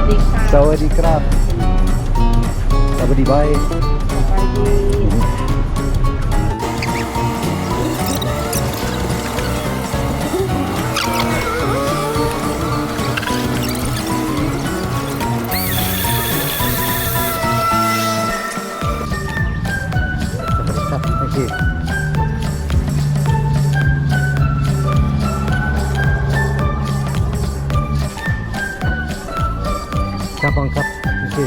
สวัสดีครับสวัสดีบายโอเคครับบังครับโอเค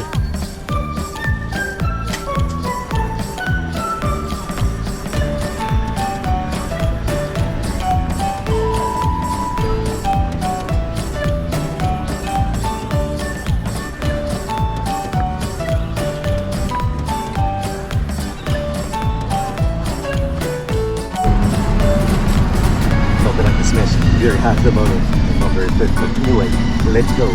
Very happy at the moment. I'm not very fit, but anyway, let's go.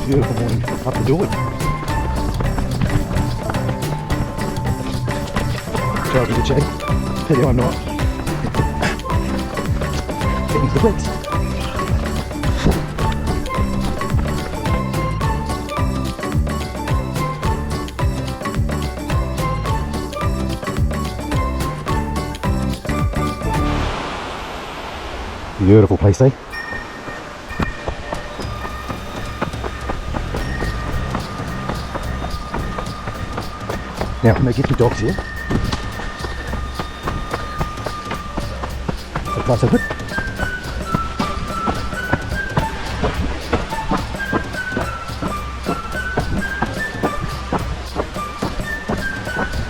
Beautiful morning up the Doi. Sorry for the chain. Tell you I'm not. Getting to the bits. Beautiful place, eh? Now, I'm going to get the dogs here. So far, so good.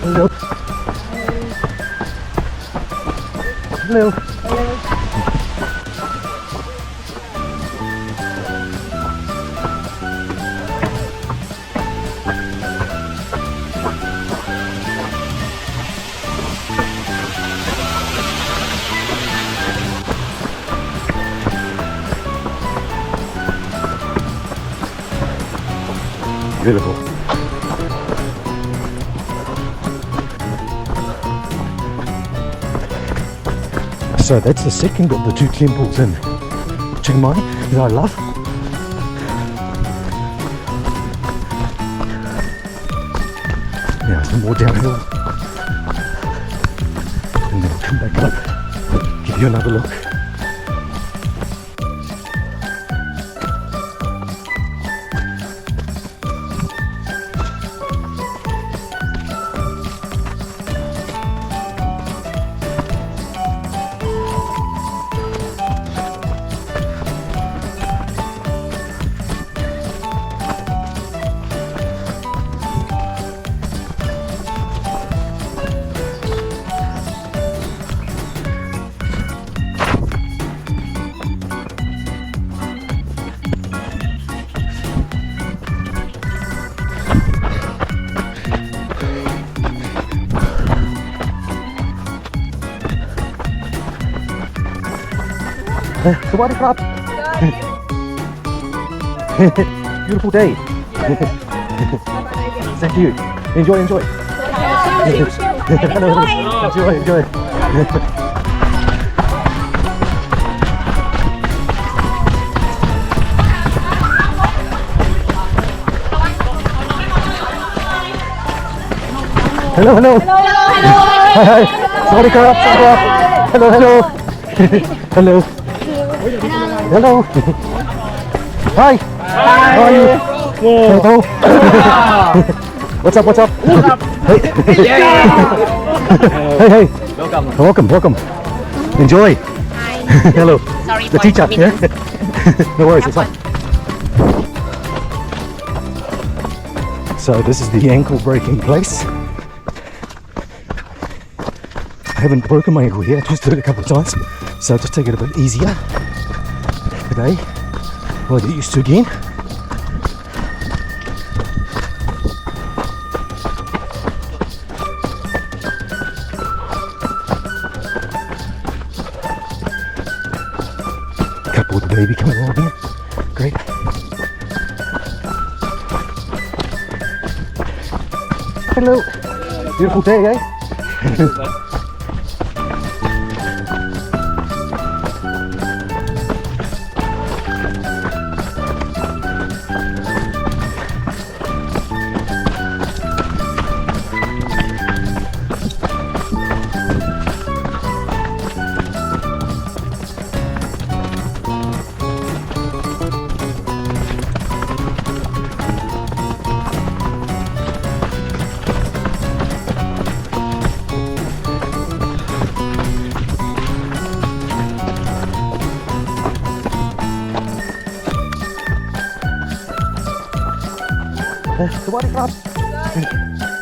Hello. Hello. Beautiful. So that's the second of the two temples in Chiang Mai that I love. Now some more downhill. And then I'll come back up, give you another look. Sawadee krap. Beautiful day. Thank you. Enjoy. Enjoy. Hello. Hi. Sawadee krap. Hello. Hi. How are you? Hello. What's up? Hey. Welcome. Enjoy. Hello. Sorry The for teacher. Yeah? No worries. It's fine. So this is the ankle breaking place. I haven't broken my ankle here, I just did it a couple of times, so I'll just take it a bit easier today. I'll get used to again. Couple with the baby coming along here. Great. Hello. Beautiful day, eh? Sawadee krap.